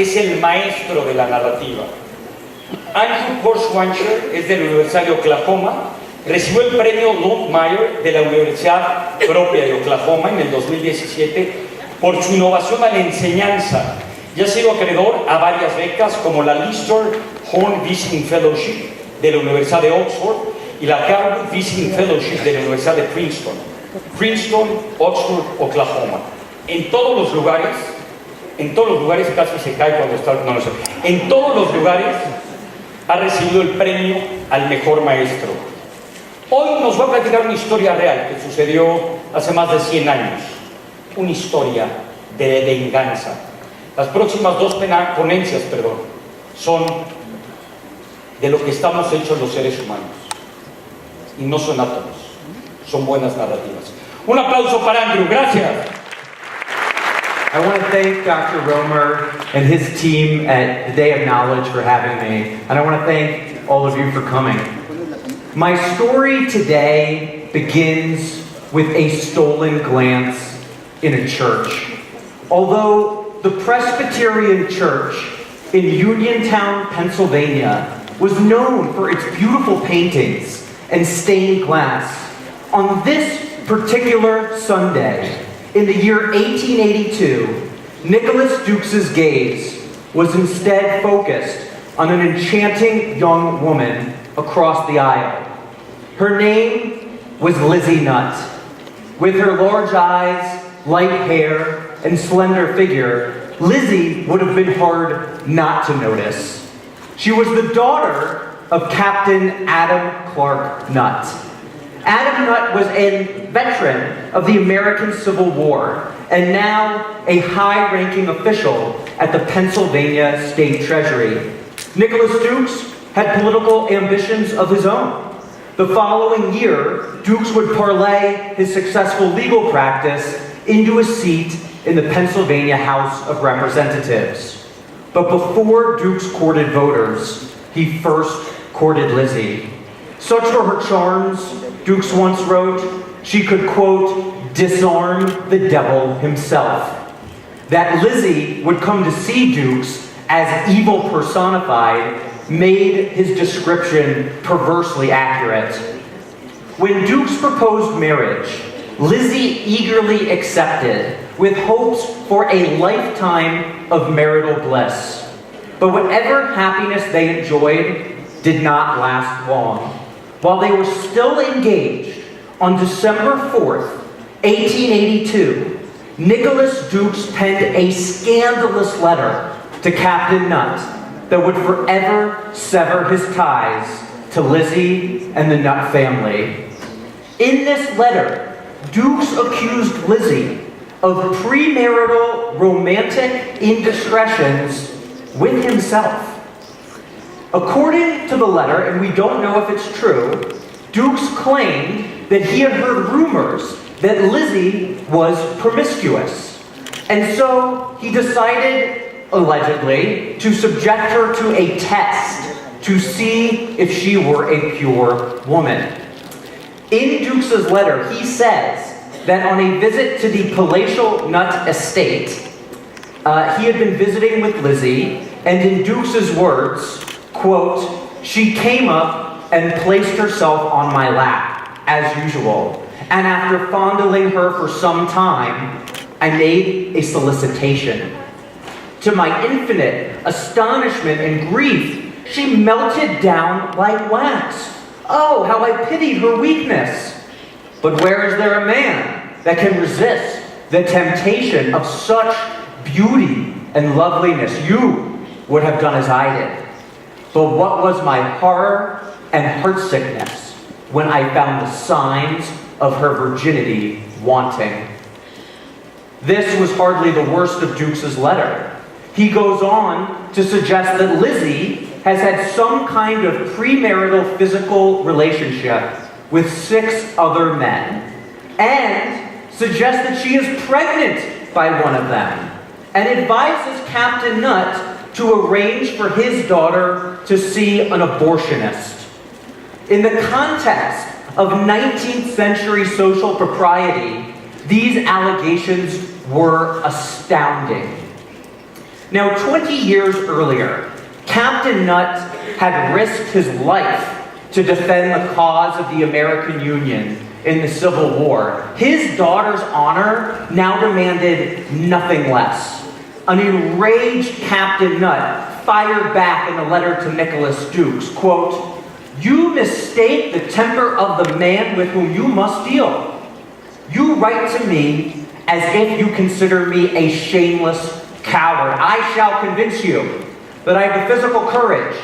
es el maestro de la narrativa. Andrew Porwancher es de la Universidad de Oklahoma, recibió el premio Longmire de la Universidad propia de Oklahoma en el 2017 por su innovación a la enseñanza y ha sido acreedor a varias becas como la Lister Horn Visiting Fellowship de la Universidad de Oxford y la Garwood Visiting Fellowship de la Universidad de Princeton, Oxford, Oklahoma. En todos los lugares, casi se cae cuando está, no lo sé, en todos los lugares ha recibido el premio al mejor maestro. Hoy nos va a platicar una historia real que sucedió hace más de 100 años, una historia de venganza. Las próximas dos ponencias, son de lo que estamos hechos los seres humanos. Y no son átomos, son buenas narrativas. Un aplauso para Andrew, gracias. I want to thank Dr. Romer and his team at the Day of Knowledge for having me, and I want to thank all of you for coming. My story today begins with a stolen glance in a church. Although the Presbyterian Church in Uniontown, Pennsylvania was known for its beautiful paintings and stained glass, on this particular Sunday, in the year 1882, Nicholas Dukes' gaze was instead focused on an enchanting young woman across the aisle. Her name was Lizzie Nutt. With her large eyes, light hair, and slender figure, Lizzie would have been hard not to notice. She was the daughter of Captain Adam Clark Nutt. Adam Nutt was a veteran of the American Civil War and now a high-ranking official at the Pennsylvania State Treasury. Nicholas Dukes had political ambitions of his own. The following year, Dukes would parlay his successful legal practice into a seat in the Pennsylvania House of Representatives. But before Dukes courted voters, he first courted Lizzie. Such were her charms, Dukes once wrote, she could, quote, disarm the devil himself. That Lizzie would come to see Dukes as evil personified made his description perversely accurate. When Dukes proposed marriage, Lizzie eagerly accepted with hopes for a lifetime of marital bliss. But whatever happiness they enjoyed did not last long. While they were still engaged, on December 4th, 1882, Nicholas Dukes penned a scandalous letter to Captain Nutt that would forever sever his ties to Lizzie and the Nutt family. In this letter, Dukes accused Lizzie of premarital romantic indiscretions with himself. According to the letter, and we don't know if it's true, Dukes claimed that he had heard rumors that Lizzie was promiscuous. And so he decided, allegedly, to subject her to a test to see if she were a pure woman. In Dukes' letter, he says that on a visit to the palatial Nutt estate, he had been visiting with Lizzie, and in Dukes' words, quote, she came up and placed herself on my lap, as usual, and after fondling her for some time, I made a solicitation. To my infinite astonishment and grief, she melted down like wax. Oh, how I pitied her weakness. But where is there a man that can resist the temptation of such beauty and loveliness? You would have done as I did. But what was my horror and heartsickness when I found the signs of her virginity wanting. This was hardly the worst of Dukes' letter. He goes on to suggest that Lizzie has had some kind of premarital physical relationship with 6 other men, and suggests that she is pregnant by one of them, and advises Captain Nutt to arrange for his daughter to see an abortionist. In the context of 19th century social propriety, these allegations were astounding. Now, 20 years earlier, Captain Nutt had risked his life to defend the cause of the American Union in the Civil War. His daughter's honor now demanded nothing less. An enraged Captain Nutt fired back in a letter to Nicholas Dukes, quote, "You mistake the temper of the man with whom you must deal. You write to me as if you consider me a shameless coward. I shall convince you that I have the physical courage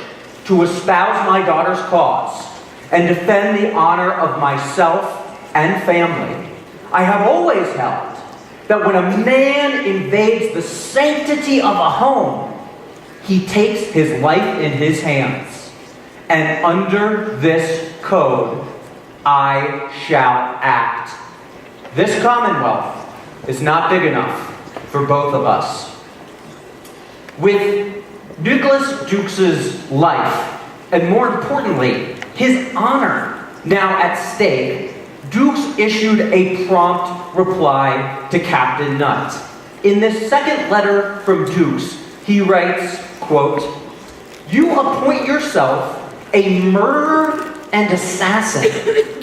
to espouse my daughter's cause and defend the honor of myself and family. I have always held that when a man invades the sanctity of a home, he takes his life in his hands. And under this code, I shall act. This Commonwealth is not big enough for both of us." With Nicholas Dukes' life, and more importantly, his honor now at stake, Dukes issued a prompt reply to Captain Nutt. In this second letter from Dukes, he writes, quote, "You appoint yourself a murderer and assassin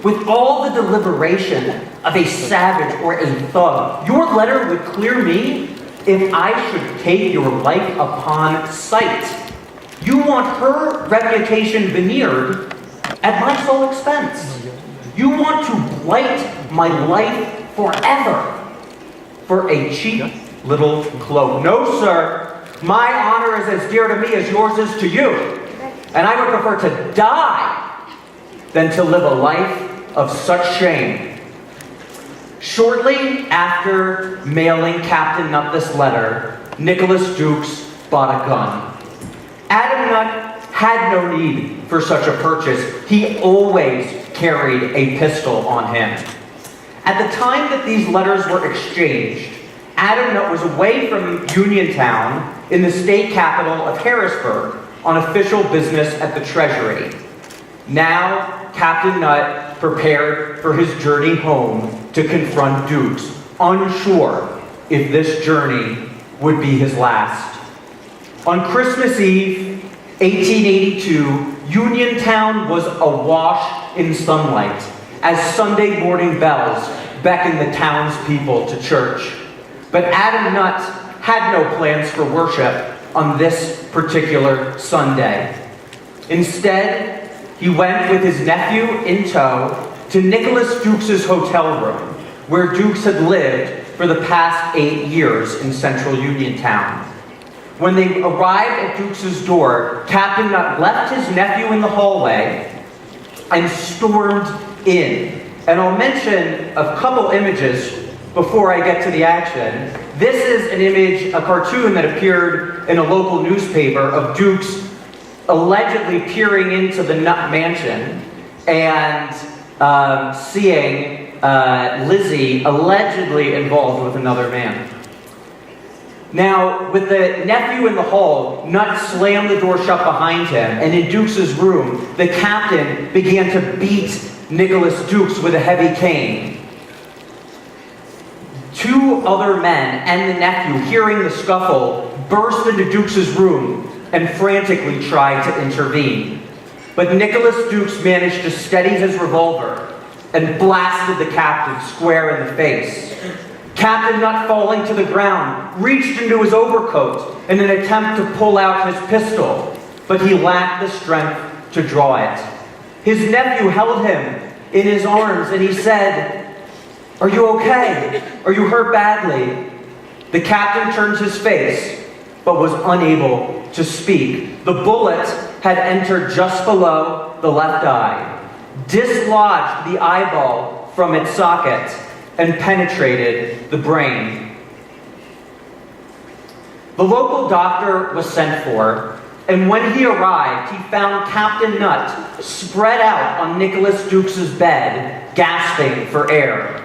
with all the deliberation of a savage or a thug. Your letter would clear me if I should take your life upon sight. You want her reputation veneered at my sole expense. You want to blight my life forever for a cheap little cloak. No, sir, my honor is as dear to me as yours is to you, and I would prefer to die than to live a life of such shame." Shortly after mailing Captain Nutt this letter, Nicholas Dukes bought a gun. Adam Nutt had no need for such a purchase. He always carried a pistol on him. At the time that these letters were exchanged, Adam Nutt was away from Uniontown in the state capital of Harrisburg on official business at the Treasury. Now, Captain Nutt prepared for his journey home to confront Dukes, unsure if this journey would be his last. On Christmas Eve, 1882, Uniontown was awash in sunlight as Sunday morning bells beckoned the townspeople to church. But Adam Nutt had no plans for worship on this particular Sunday. Instead, he went with his nephew in tow to Nicholas Dukes' hotel room, where Dukes had lived for the past 8 years in central Uniontown. When they arrived at Dukes' door, Captain Nutt left his nephew in the hallway and stormed in. And I'll mention a couple images before I get to the action. This is an image, a cartoon that appeared in a local newspaper of Dukes allegedly peering into the Nutt mansion and seeing Lizzie allegedly involved with another man. Now, with the nephew in the hall, Nutt slammed the door shut behind him, and in Dukes' room, the captain began to beat Nicholas Dukes with a heavy cane. Two other men and the nephew, hearing the scuffle, burst into Dukes' room and frantically tried to intervene. But Nicholas Dukes managed to steady his revolver and blasted the captain square in the face. Captain Nutt, falling to the ground, reached into his overcoat in an attempt to pull out his pistol, but he lacked the strength to draw it. His nephew held him in his arms and he said, "Are you okay? Are you hurt badly?" The captain turned his face, but was unable to speak. The bullet had entered just below the left eye, dislodged the eyeball from its socket, and penetrated the brain. The local doctor was sent for, and when he arrived, he found Captain Nutt spread out on Nicholas Dukes' bed, gasping for air.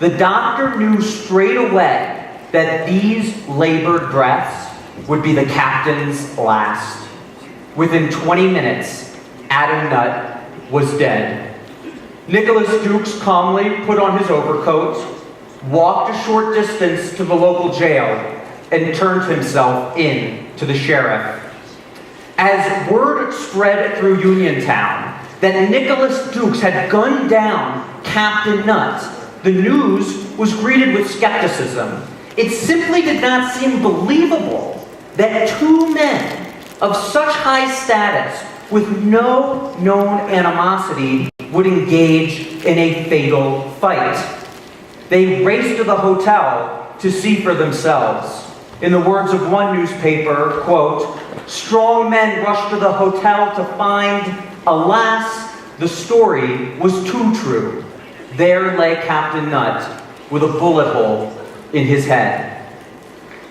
The doctor knew straight away that these labored breaths would be the captain's last. Within 20 minutes, Adam Nutt was dead. Nicholas Dukes calmly put on his overcoat, walked a short distance to the local jail, and turned himself in to the sheriff. As word spread through Uniontown that Nicholas Dukes had gunned down Captain Nutt, the news was greeted with skepticism. It simply did not seem believable that two men of such high status with no known animosity would engage in a fatal fight. They raced to the hotel to see for themselves. In the words of one newspaper, quote, "Strong men rushed to the hotel to find, alas, the story was too true. There lay Captain Nutt with a bullet hole in his head."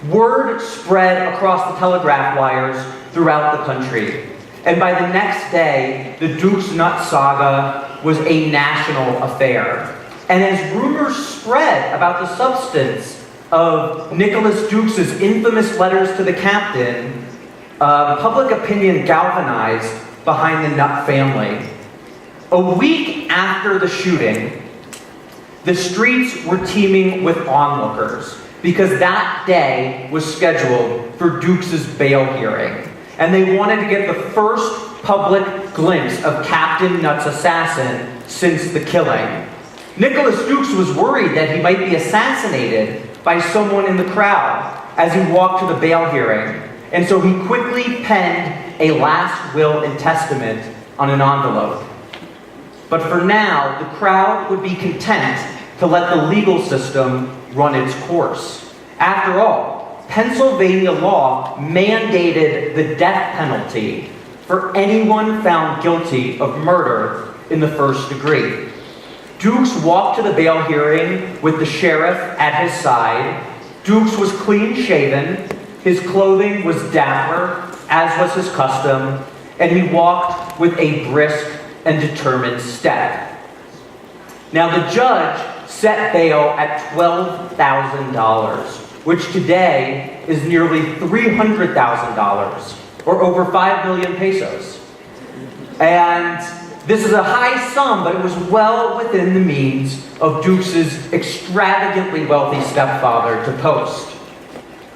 Word spread across the telegraph wires throughout the country. And by the next day, the Dukes Nutt saga was a national affair. And as rumors spread about the substance of Nicholas Dukes' infamous letters to the captain, public opinion galvanized behind the Nutt family. A week after the shooting, the streets were teeming with onlookers because that day was scheduled for Dukes' bail hearing. And they wanted to get the first public glimpse of Captain Nutt's assassin since the killing. Nicholas Dukes was worried that he might be assassinated by someone in the crowd as he walked to the bail hearing. And so he quickly penned a last will and testament on an envelope. But for now, the crowd would be content to let the legal system run its course. After all, Pennsylvania law mandated the death penalty for anyone found guilty of murder in the first degree. Dukes walked to the bail hearing with the sheriff at his side. Dukes was clean-shaven, his clothing was dapper, as was his custom, and he walked with a brisk and determined step. Now the judge set bail at $12,000, which today is nearly $300,000, or over 5 million pesos. And this is a high sum, but it was well within the means of Dukes' extravagantly wealthy stepfather to post.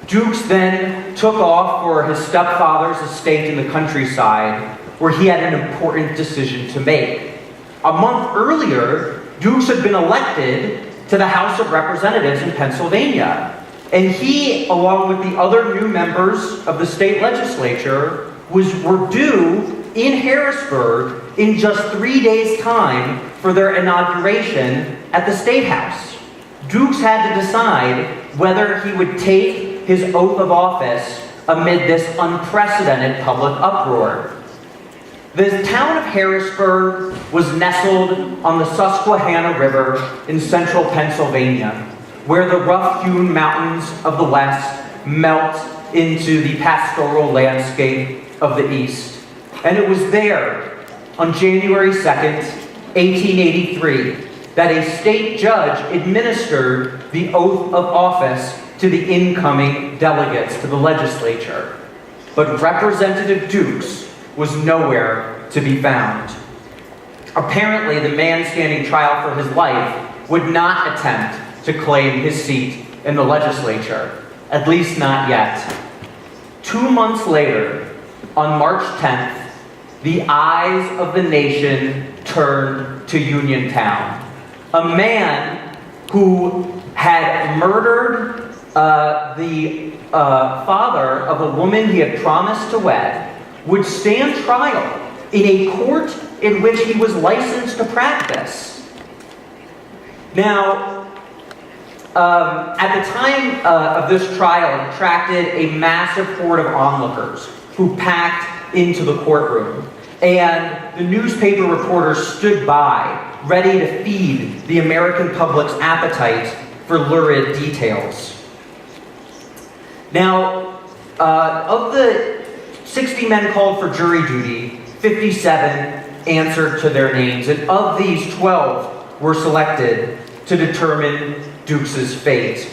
Dukes then took off for his stepfather's estate in the countryside, where he had an important decision to make. A month earlier, Dukes had been elected to the House of Representatives in Pennsylvania. And he, along with the other new members of the state legislature, were due in Harrisburg in just 3 days' time for their inauguration at the State House. Dukes had to decide whether he would take his oath of office amid this unprecedented public uproar. The town of Harrisburg was nestled on the Susquehanna River in central Pennsylvania, where the rough-hewn mountains of the west melt into the pastoral landscape of the east. And it was there, on January 2nd, 1883, that a state judge administered the oath of office to the incoming delegates to the legislature. But Representative Dukes was nowhere to be found. Apparently, the man standing trial for his life would not attempt to claim his seat in the legislature, at least not yet. 2 months later, on March 10th, the eyes of the nation turned to Uniontown. A man who had murdered the father of a woman he had promised to wed would stand trial in a court in which he was licensed to practice. Now, at the time of this trial, it attracted a massive horde of onlookers who packed into the courtroom. And the newspaper reporters stood by, ready to feed the American public's appetite for lurid details. Now, of the 60 men called for jury duty, 57 answered to their names, and of these, 12 were selected to determine Dukes' fate.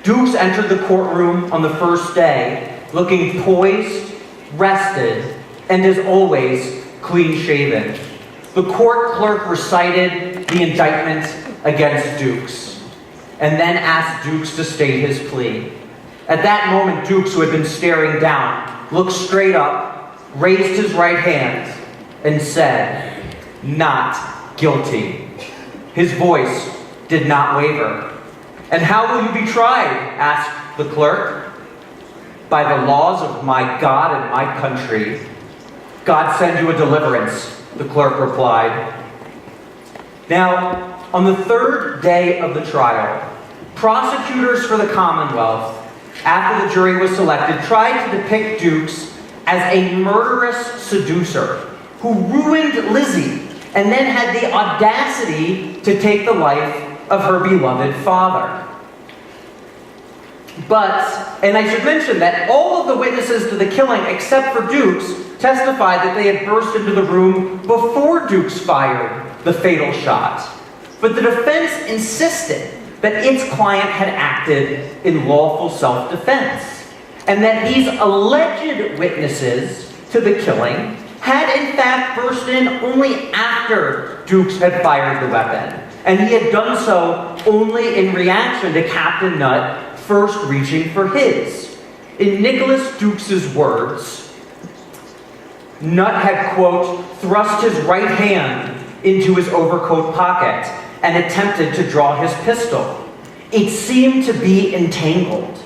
Dukes entered the courtroom on the first day, looking poised, rested, and as always, clean-shaven. The court clerk recited the indictment against Dukes, and then asked Dukes to state his plea. At that moment, Dukes, who had been staring down, looked straight up, raised his right hand, and said, "Not guilty." His voice did not waver. "And how will you be tried?" asked the clerk. "By the laws of my God and my country. God send you a deliverance," the clerk replied. Now, on the third day of the trial, prosecutors for the Commonwealth, after the jury was selected, tried to depict Dukes as a murderous seducer who ruined Lizzie and then had the audacity to take the life of her beloved father. But, and I should mention that all of the witnesses to the killing, except for Dukes, testified that they had burst into the room before Dukes fired the fatal shot. But the defense insisted that its client had acted in lawful self-defense, and that these alleged witnesses to the killing had in fact burst in only after Dukes had fired the weapon, and he had done so only in reaction to Captain Nutt first reaching for his. In Nicholas Dukes' words, Nutt had, quote, thrust his right hand into his overcoat pocket and attempted to draw his pistol. It seemed to be entangled.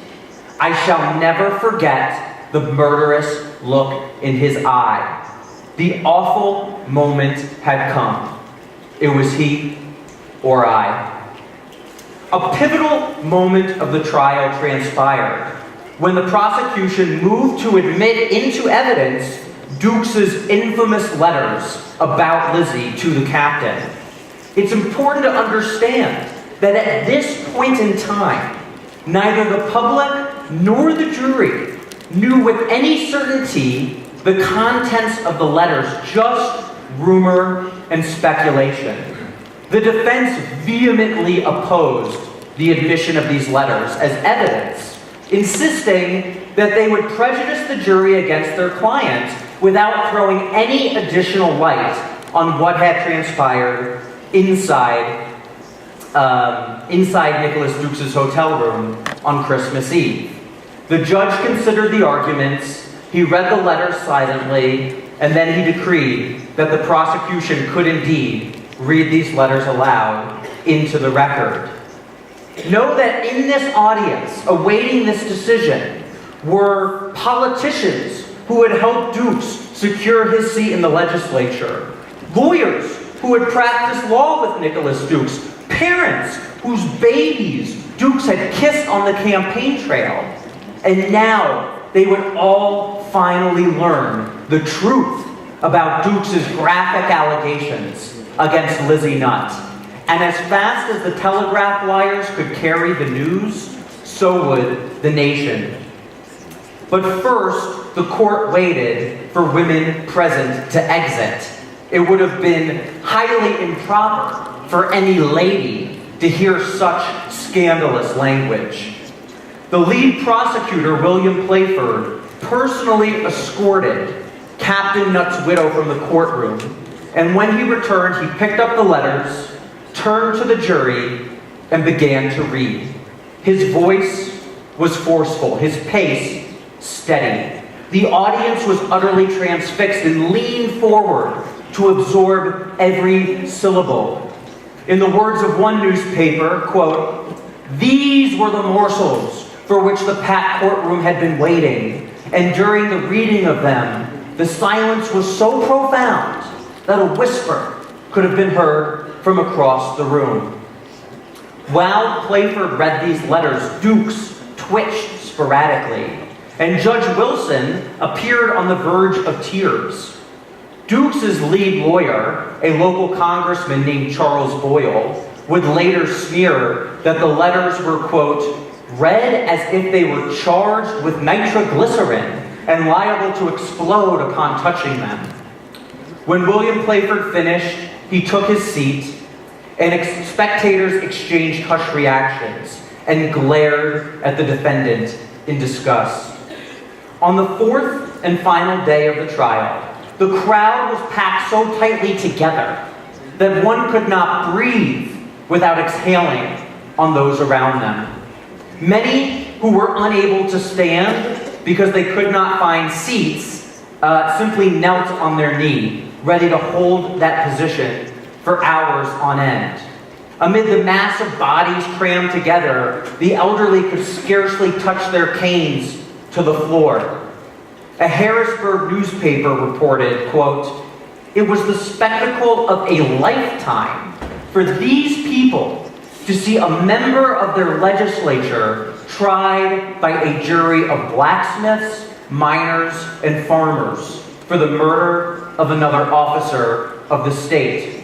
I shall never forget the murderous look in his eye. The awful moment had come. It was he or I. A pivotal moment of the trial transpired when the prosecution moved to admit into evidence Dukes' infamous letters about Lizzie to the captain. It's important to understand that at this point in time, neither the public nor the jury knew with any certainty the contents of the letters, just rumor and speculation. The defense vehemently opposed the admission of these letters as evidence, insisting that they would prejudice the jury against their client without throwing any additional light on what had transpired inside Nicholas Dukes' hotel room on Christmas Eve. The judge considered the arguments, he read the letters silently, and then he decreed that the prosecution could indeed read these letters aloud into the record. Know that in this audience, awaiting this decision, were politicians who had helped Dukes secure his seat in the legislature, lawyers who had practiced law with Nicholas Dukes, parents whose babies Dukes had kissed on the campaign trail, and now they would all finally learn the truth about Dukes' graphic allegations against Lizzie Nutt. And as fast as the telegraph wires could carry the news, so would the nation. But first, the court waited for women present to exit. It would have been highly improper for any lady to hear such scandalous language. The lead prosecutor, William Playford, personally escorted Captain Nutt's widow from the courtroom, and when he returned, he picked up the letters, turned to the jury, and began to read. His voice was forceful, his pace steady. The audience was utterly transfixed and leaned forward to absorb every syllable. In the words of one newspaper, quote, "These were the morsels for which the packed courtroom had been waiting, and during the reading of them, the silence was so profound that a whisper could have been heard from across the room." While Playford read these letters, Dukes twitched sporadically, and Judge Wilson appeared on the verge of tears. Dukes' lead lawyer, a local congressman named Charles Boyle, would later sneer that the letters were, quote, "read as if they were charged with nitroglycerin and liable to explode upon touching them." When William Playford finished, he took his seat, and spectators exchanged hushed reactions and glared at the defendant in disgust. On the fourth and final day of the trial, the crowd was packed so tightly together that one could not breathe without exhaling on those around them. Many who were unable to stand because they could not find seats simply knelt on their knee, ready to hold that position for hours on end. Amid the mass of bodies crammed together, the elderly could scarcely touch their canes to the floor. A Harrisburg newspaper reported, quote, "It was the spectacle of a lifetime for these people to see a member of their legislature tried by a jury of blacksmiths, miners, and farmers for the murder of another officer of the state.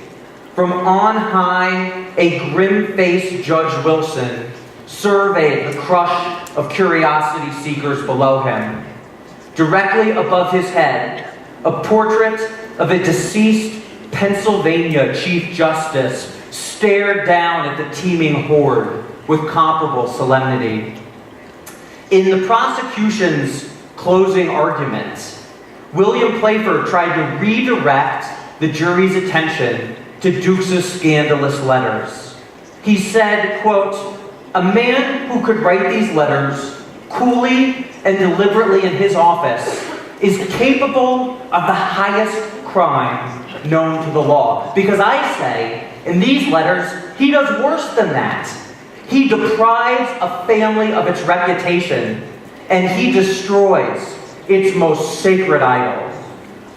From on high, a grim-faced Judge Wilson surveyed the crush of curiosity seekers below him. Directly above his head, a portrait of a deceased Pennsylvania Chief Justice stared down at the teeming horde with comparable solemnity." In the prosecution's closing argument, William Playford tried to redirect the jury's attention to Dukes' scandalous letters. He said, quote, "A man who could write these letters coolly and deliberately in his office is capable of the highest crime known to the law." Because I say, in these letters, he does worse than that. He deprives a family of its reputation, and he destroys its most sacred idol.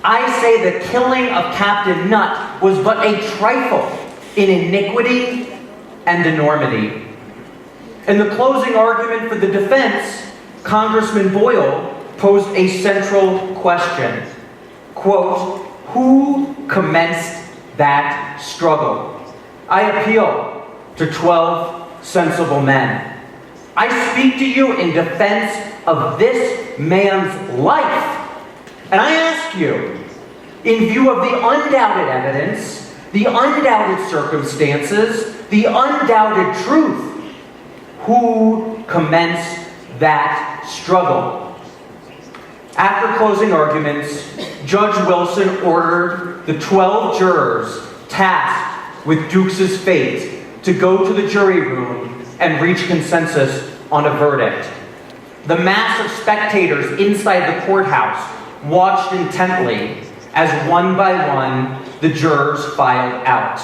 I say the killing of Captain Nutt was but a trifle in iniquity and enormity. In the closing argument for the defense, Congressman Boyle posed a central question. Quote, "Who commenced that struggle? I appeal to 12 sensible men. I speak to you in defense of this man's life. And I ask you, in view of the undoubted evidence, the undoubted circumstances, the undoubted truth, who commenced that struggle?" After closing arguments, Judge Wilson ordered the 12 jurors tasked with Dukes' fate to go to the jury room and reach consensus on a verdict. The mass of spectators inside the courthouse watched intently as one by one the jurors filed out.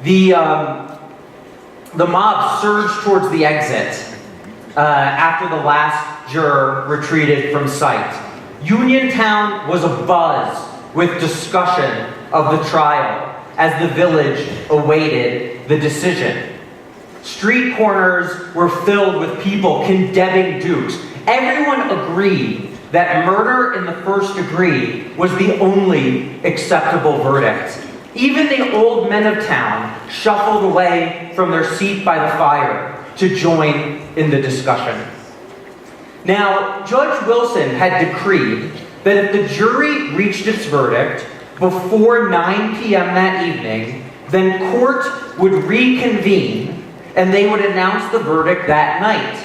The mob surged towards the exit after the last juror retreated from sight. Uniontown was abuzz with discussion of the trial as the village awaited the decision. Street corners were filled with people condemning Dukes. Everyone agreed that murder in the first degree was the only acceptable verdict. Even the old men of town shuffled away from their seat by the fire to join in the discussion. Now, Judge Wilson had decreed that if the jury reached its verdict before 9 p.m. that evening, then court would reconvene and they would announce the verdict that night.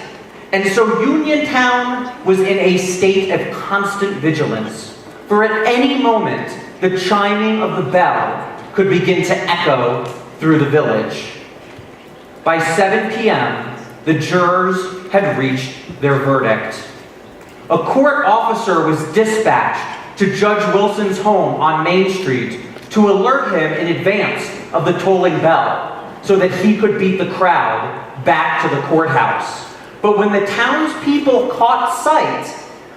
And so Uniontown was in a state of constant vigilance, for at any moment the chiming of the bell could begin to echo through the village. By 7 p.m., the jurors had reached their verdict. A court officer was dispatched to Judge Wilson's home on Main Street to alert him in advance of the tolling bell so that he could beat the crowd back to the courthouse. But when the townspeople caught sight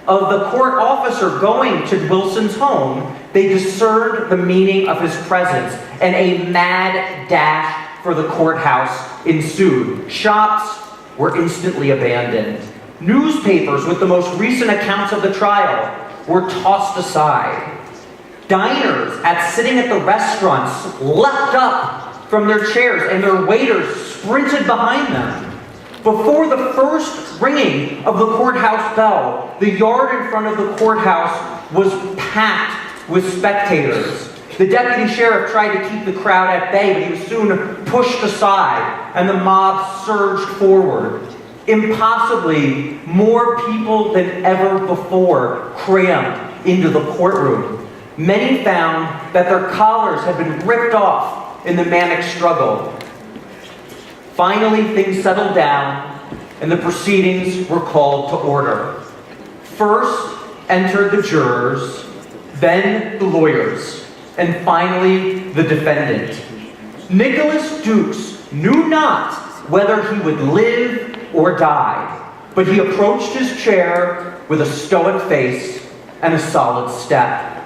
of the court officer going to Wilson's home, they discerned the meaning of his presence, and a mad dash for the courthouse ensued. Shops were instantly abandoned. Newspapers with the most recent accounts of the trial were tossed aside. Diners sitting at the restaurants leapt up from their chairs, and their waiters sprinted behind them. Before the first ringing of the courthouse bell, the yard in front of the courthouse was packed with spectators. The deputy sheriff tried to keep the crowd at bay, but he was soon pushed aside, and the mob surged forward. Impossibly, more people than ever before crammed into the courtroom. Many found that their collars had been ripped off in the manic struggle. Finally, things settled down, and the proceedings were called to order. First entered the jurors, then the lawyers, and finally the defendant. Nicholas Dukes knew not whether he would live or die, but he approached his chair with a stoic face and a solid step.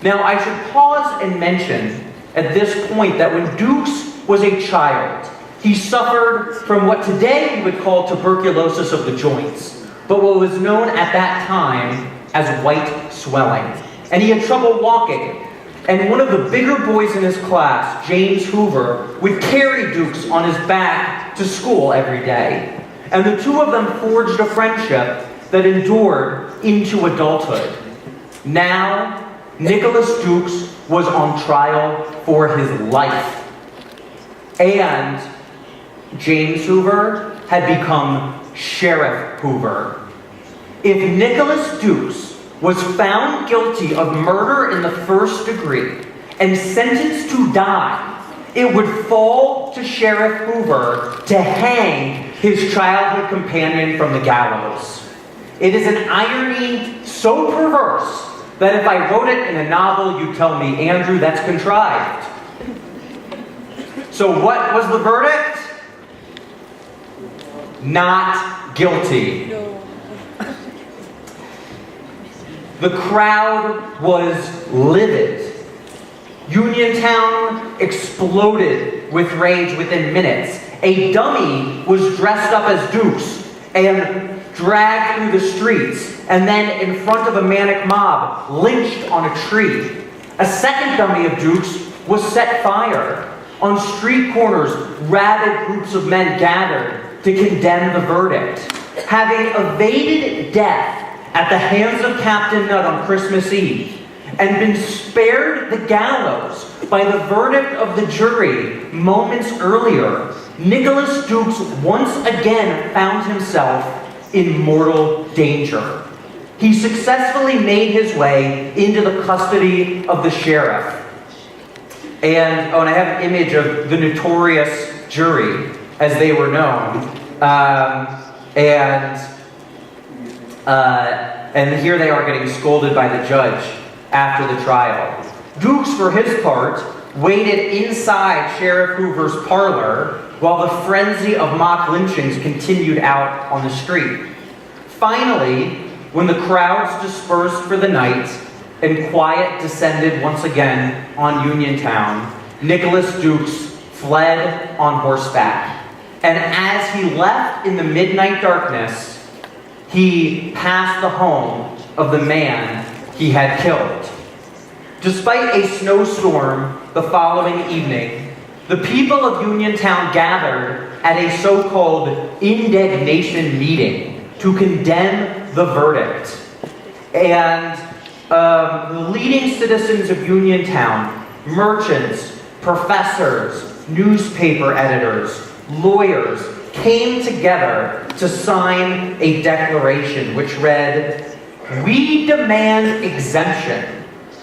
Now, I should pause and mention at this point that when Dukes was a child, he suffered from what today we would call tuberculosis of the joints, but what was known at that time as white swelling. And he had trouble walking. And one of the bigger boys in his class, James Hoover, would carry Dukes on his back to school every day. And the two of them forged a friendship that endured into adulthood. Now, Nicholas Dukes was on trial for his life. And James Hoover had become Sheriff Hoover. If Nicholas Dukes was found guilty of murder in the first degree and sentenced to die, it would fall to Sheriff Hoover to hang his childhood companion from the gallows. It is an irony so perverse that if I wrote it in a novel, you'd tell me, Andrew, that's contrived. So what was the verdict? Not guilty. The crowd was livid. Uniontown exploded with rage within minutes. A dummy was dressed up as Dukes and dragged through the streets, and then in front of a manic mob, lynched on a tree. A second dummy of Dukes was set fire. On street corners, rabid groups of men gathered to condemn the verdict. Having evaded death at the hands of Captain Nutt on Christmas Eve, and been spared the gallows by the verdict of the jury moments earlier, Nicholas Dukes once again found himself in mortal danger. He successfully made his way into the custody of the sheriff. And I have an image of the notorious jury, as they were known. And here they are getting scolded by the judge after the trial. Dukes, for his part, waited inside Sheriff Hoover's parlor while the frenzy of mock lynchings continued out on the street. Finally, when the crowds dispersed for the night and quiet descended once again on Uniontown, Nicholas Dukes fled on horseback. And as he left in the midnight darkness, he passed the home of the man he had killed. Despite a snowstorm the following evening, the people of Uniontown gathered at a so-called indignation meeting to condemn the verdict. And the leading citizens of Uniontown, merchants, professors, newspaper editors, lawyers, came together to sign a declaration which read, "We demand exemption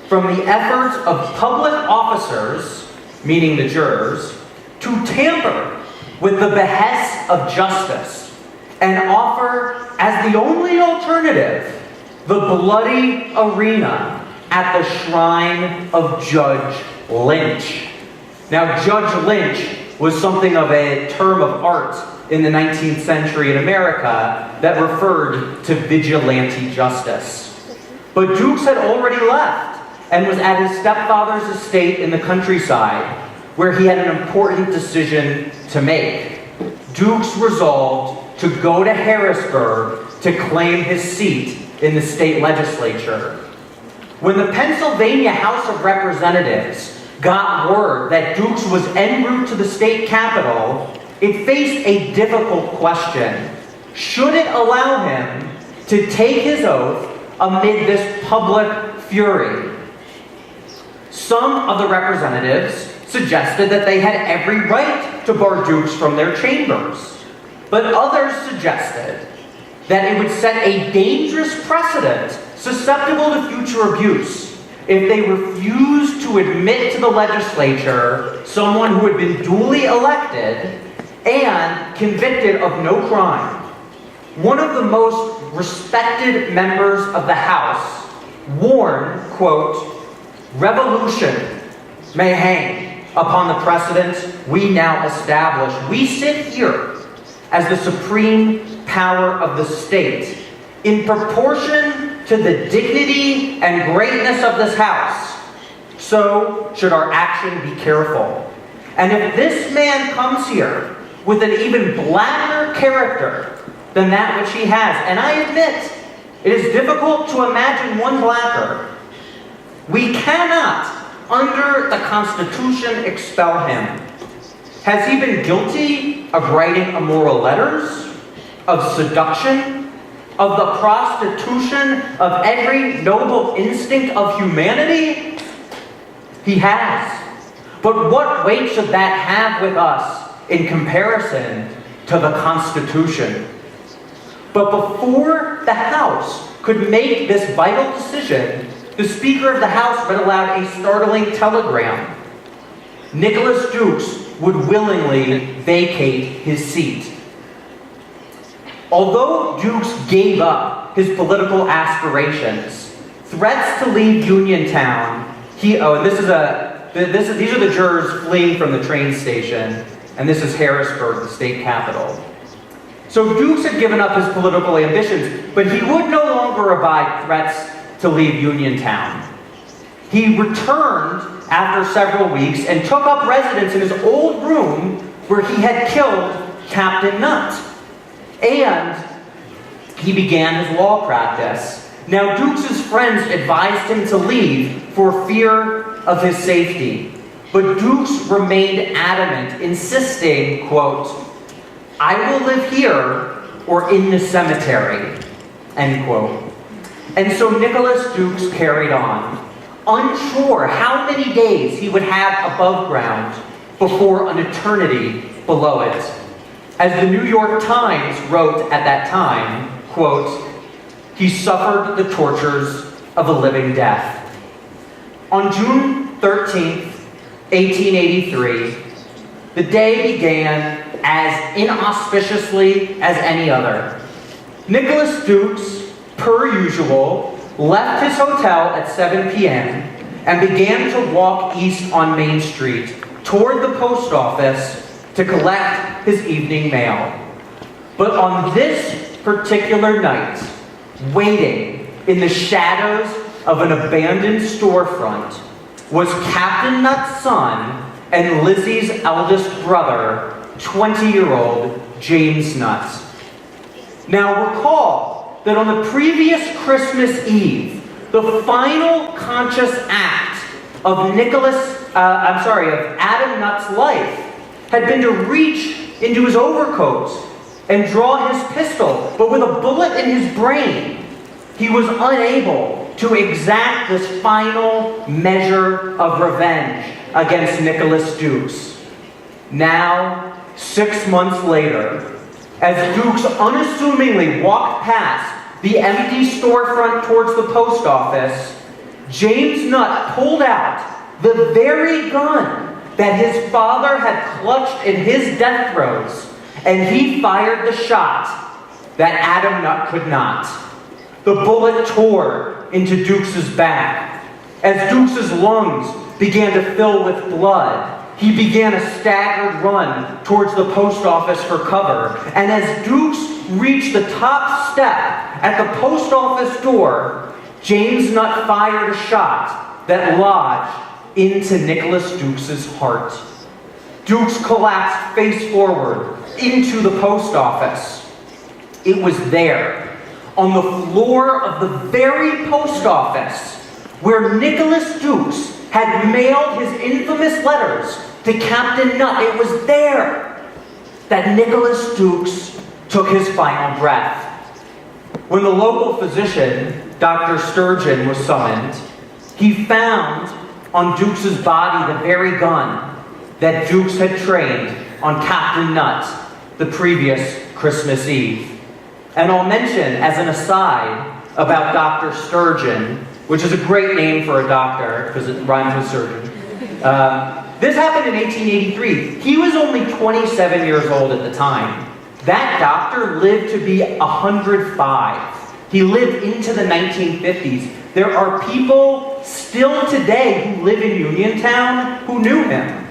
from the efforts of public officers," meaning the jurors, "to tamper with the behests of justice and offer as the only alternative the bloody arena at the shrine of Judge Lynch." Now, Judge Lynch was something of a term of art in the 19th century in America that referred to vigilante justice. But Dukes had already left and was at his stepfather's estate in the countryside, where he had an important decision to make. Dukes resolved to go to Harrisburg to claim his seat in the state legislature. When the Pennsylvania House of Representatives got word that Dukes was en route to the state capitol, it faced a difficult question. Should it allow him to take his oath amid this public fury? Some of the representatives suggested that they had every right to bar Dukes from their chambers, but others suggested that it would set a dangerous precedent susceptible to future abuse if they refused to admit to the legislature someone who had been duly elected and convicted of no crime. One of the most respected members of the House warned, quote, "Revolution may hang upon the precedents we now establish. We sit here as the supreme power of the state. In proportion to the dignity and greatness of this House, so should our action be careful. And if this man comes here with an even blacker character than that which he has, and I admit, it is difficult to imagine one blacker, we cannot, under the Constitution, expel him. Has he been guilty of writing immoral letters, of seduction, of the prostitution of every noble instinct of humanity? He has. But what weight should that have with us in comparison to the Constitution? But before the House could make this vital decision, the Speaker of the House read aloud a startling telegram. Nicholas Dukes would willingly vacate his seat. Although Dukes gave up his political aspirations, threats to leave Uniontown, these are the jurors fleeing from the train station, and this is Harrisburg, the state capital. So Dukes had given up his political ambitions, but he would no longer abide threats to leave Uniontown. He returned after several weeks and took up residence in his old room where he had killed Captain Nutt. And he began his law practice. Now Dukes' friends advised him to leave for fear of his safety. But Dukes remained adamant, insisting, quote, "I will live here or in the cemetery," end quote. And so Nicholas Dukes carried on, unsure how many days he would have above ground before an eternity below it. As the New York Times wrote at that time, quote, "He suffered the tortures of a living death." On June 13th, 1883, the day began as inauspiciously as any other. Nicholas Dukes, per usual, left his hotel at 7 p.m. and began to walk east on Main Street toward the post office to collect his evening mail. But on this particular night, waiting in the shadows of an abandoned storefront, was Captain Nutt's son and Lizzie's eldest brother, 20-year-old James Nutt. Now recall that on the previous Christmas Eve, the final conscious act of Adam Nutt's life had been to reach into his overcoat and draw his pistol, but with a bullet in his brain, he was unable to exact this final measure of revenge against Nicholas Dukes. Now, 6 months later, as Dukes unassumingly walked past the empty storefront towards the post office, James Nutt pulled out the very gun that his father had clutched in his death throes, and he fired the shot that Adam Nutt could not. The bullet tore into Dukes' back. As Dukes' lungs began to fill with blood, he began a staggered run towards the post office for cover. And as Dukes reached the top step at the post office door, James Nutt fired a shot that lodged into Nicholas Dukes' heart. Dukes collapsed face forward into the post office. It was there, on the floor of the very post office, where Nicholas Dukes had mailed his infamous letters to Captain Nutt. It was there that Nicholas Dukes took his final breath. When the local physician, Dr. Sturgeon, was summoned, he found on Dukes' body the very gun that Dukes had trained on Captain Nutt the previous Christmas Eve. And I'll mention, as an aside, about Dr. Sturgeon, which is a great name for a doctor, because it rhymes with surgeon. This happened in 1883. He was only 27 years old at the time. That doctor lived to be 105. He lived into the 1950s. There are people still today who live in Uniontown who knew him.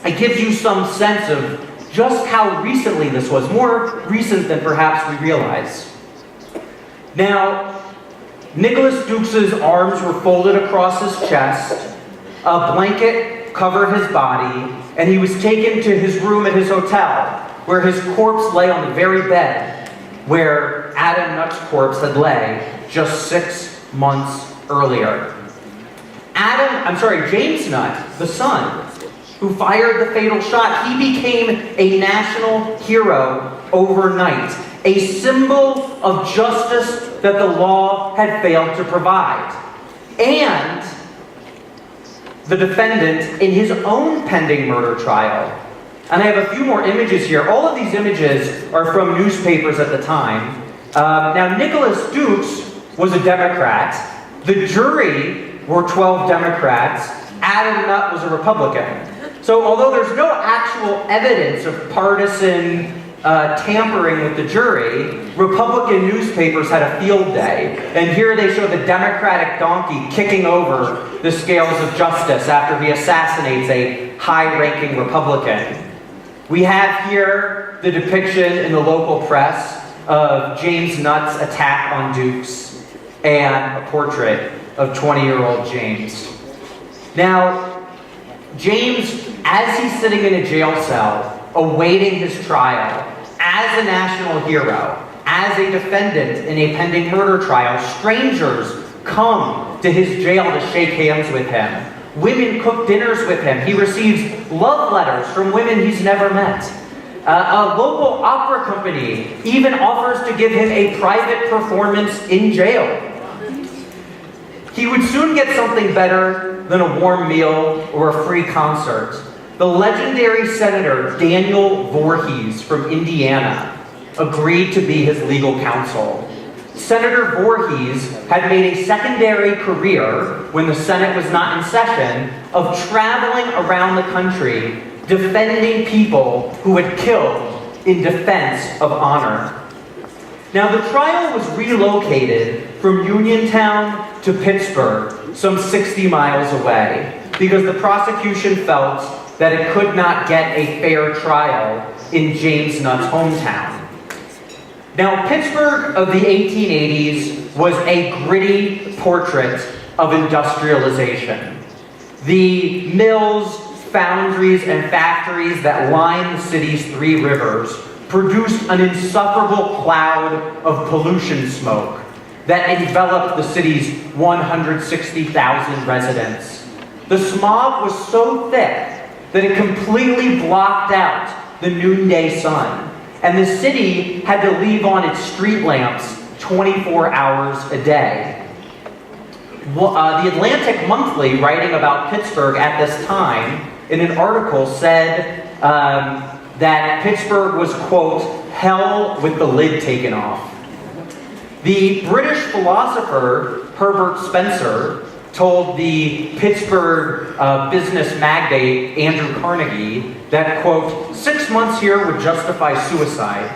It gives you some sense of just how recently this was, more recent than perhaps we realize. Now, Nicholas Dukes' arms were folded across his chest, a blanket covered his body, and he was taken to his room at his hotel, where his corpse lay on the very bed where Adam Nutt's corpse had lay just 6 months earlier. James Nutt, the son, who fired the fatal shot, he became a national hero overnight, a symbol of justice that the law had failed to provide. And the defendant in his own pending murder trial. And I have a few more images here. All of these images are from newspapers at the time. Now, Nicholas Dukes was a Democrat. The jury were 12 Democrats. Adam Nutt was a Republican. So although there's no actual evidence of partisan tampering with the jury, Republican newspapers had a field day. And here they show the Democratic donkey kicking over the scales of justice after he assassinates a high-ranking Republican. We have here the depiction in the local press of James Nutt's attack on Dukes and a portrait of 20-year-old James. Now, James, as he's sitting in a jail cell, awaiting his trial, as a national hero, as a defendant in a pending murder trial, strangers come to his jail to shake hands with him. Women cook dinners with him. He receives love letters from women he's never met. A local opera company even offers to give him a private performance in jail. He would soon get something better than a warm meal or a free concert. The legendary Senator Daniel Voorhees from Indiana agreed to be his legal counsel. Senator Voorhees had made a secondary career, when the Senate was not in session, of traveling around the country defending people who had killed in defense of honor. Now, the trial was relocated from Uniontown to Pittsburgh, some 60 miles away, because the prosecution felt that it could not get a fair trial in James Nutt's hometown. Now, Pittsburgh of the 1880s was a gritty portrait of industrialization. The mills, foundries, and factories that line the city's 3 rivers produced an insufferable cloud of pollution smoke that enveloped the city's 160,000 residents. The smog was so thick that it completely blocked out the noonday sun, and the city had to leave on its street lamps 24 hours a day. The Atlantic Monthly, writing about Pittsburgh at this time, in an article said that Pittsburgh was, quote, hell with the lid taken off. The British philosopher Herbert Spencer told the Pittsburgh business magnate Andrew Carnegie that, quote, 6 months here would justify suicide.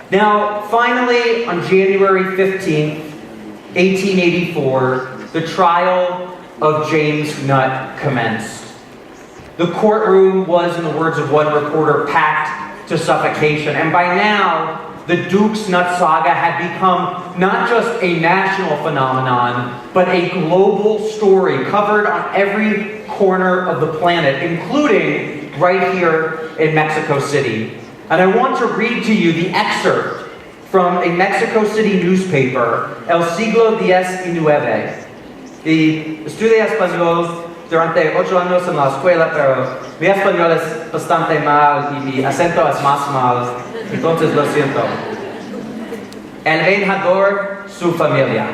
Now, finally, on January 15th, 1884, the trial of James Nutt commenced. The courtroom was, in the words of one reporter, packed to suffocation. And by now, the Dukes Nutt saga had become not just a national phenomenon, but a global story covered on every corner of the planet, including right here in Mexico City. And I want to read to you the excerpt from a Mexico City newspaper, El Siglo XIX. Y estudié español durante 8 años en la escuela, pero mi español es bastante mal y mi acento es más mal, entonces lo siento. El vengador, su familia.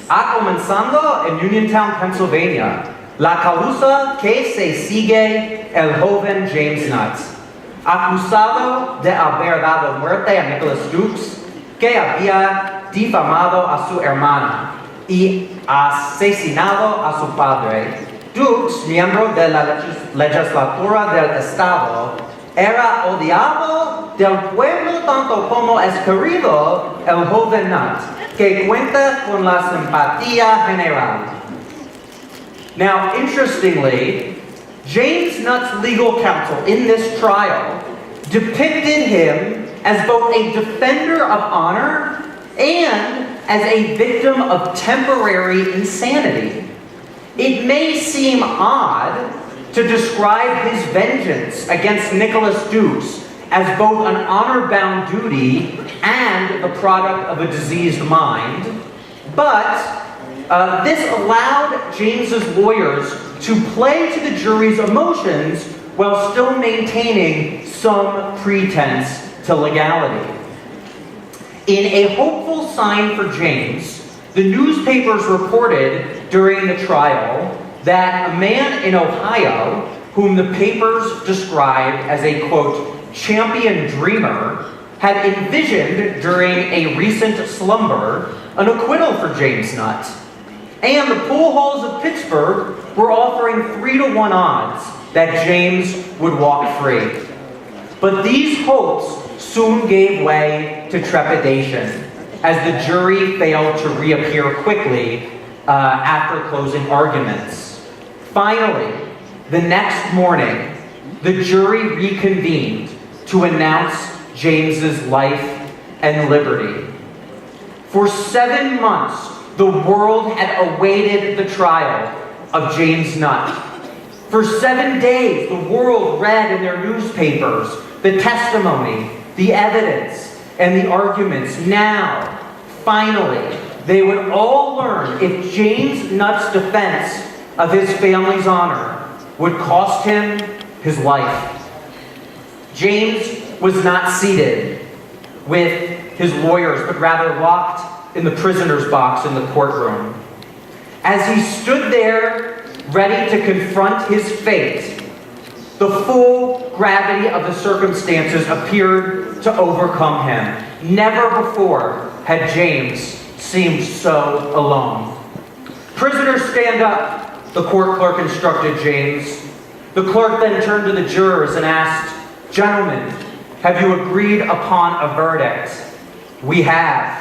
Ha comenzado en Uniontown, Pennsylvania, la causa que se sigue el joven James Nutt, acusado de haber dado muerte a Nicholas Dukes, que había difamado a su hermana y asesinado a su padre. Dux, miembro de la legislatura del Estado, era odiado del pueblo tanto como es querido el joven Nutt, que cuenta con la simpatía general. Now, interestingly, James Nutt's legal counsel in this trial depicted him as both a defender of honor and as a victim of temporary insanity. It may seem odd to describe his vengeance against Nicholas Dux as both an honor-bound duty and the product of a diseased mind, but this allowed James's lawyers to play to the jury's emotions while still maintaining some pretense to legality. In a hopeful sign for James, the newspapers reported during the trial that a man in Ohio, whom the papers described as a, quote, champion dreamer, had envisioned during a recent slumber an acquittal for James Nutt. And the pool halls of Pittsburgh were offering 3-1 odds that James would walk free. But these hopes soon gave way to trepidation as the jury failed to reappear quickly after closing arguments. Finally, the next morning, the jury reconvened to announce James's life and liberty. For 7 months, the world had awaited the trial of James Nutt. For 7 days, the world read in their newspapers the testimony, the evidence, and the arguments. Now, finally, they would all learn if James Nutt's defense of his family's honor would cost him his life. James was not seated with his lawyers, but rather locked in the prisoner's box in the courtroom. As he stood there, ready to confront his fate, the full gravity of the circumstances appeared to overcome him. Never before had James seemed so alone. Prisoners, stand up, the court clerk instructed James. The clerk then turned to the jurors and asked, "Gentlemen, have you agreed upon a verdict?" "We have."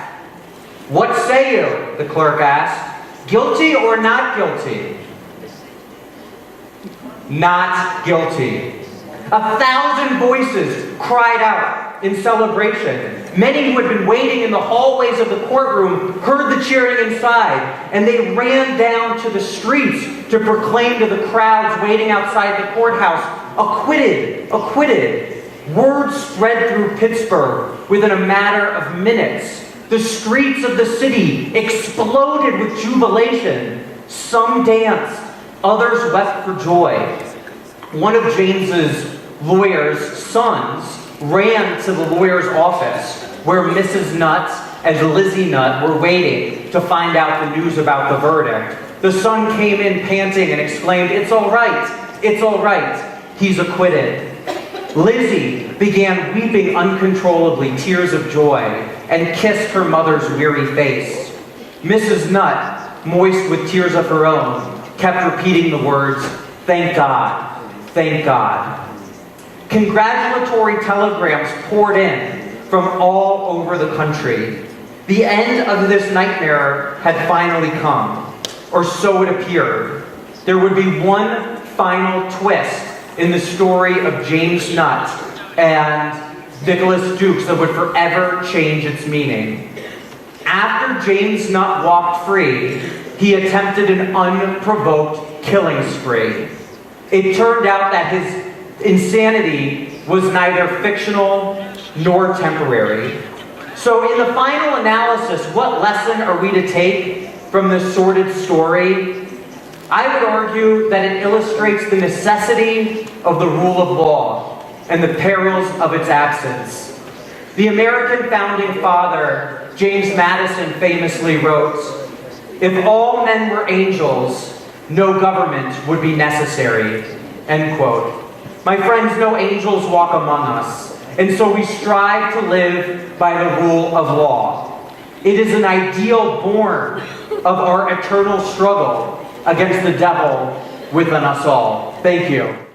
"What say you?" the clerk asked. "Guilty or not guilty?" "Not guilty." 1,000 voices cried out in celebration. Many who had been waiting in the hallways of the courtroom heard the cheering inside, and they ran down to the streets to proclaim to the crowds waiting outside the courthouse, "Acquitted! Acquitted!" Word spread through Pittsburgh within a matter of minutes. The streets of the city exploded with jubilation. Some danced, others wept for joy. One of James's lawyer's sons ran to the lawyer's office where Mrs. Nutt and Lizzie Nutt were waiting to find out the news about the verdict. The son came in panting and exclaimed, "It's all right, it's all right, he's acquitted." Lizzie began weeping uncontrollably, tears of joy, and kissed her mother's weary face. Mrs. Nutt, moist with tears of her own, kept repeating the words, "Thank God, thank God." Congratulatory telegrams poured in from all over the country. The end of this nightmare had finally come, or so it appeared. There would be one final twist in the story of James Nutt and Nicholas Dux that would forever change its meaning. After James Nutt walked free, he attempted an unprovoked killing spree. It turned out that his insanity was neither fictional nor temporary. So in the final analysis, what lesson are we to take from this sordid story? I would argue that it illustrates the necessity of the rule of law and the perils of its absence. The American founding father, James Madison, famously wrote, "If all men were angels, no government would be necessary," end quote. My friends, no angels walk among us, and so we strive to live by the rule of law. It is an ideal born of our eternal struggle against the devil within us all. Thank you.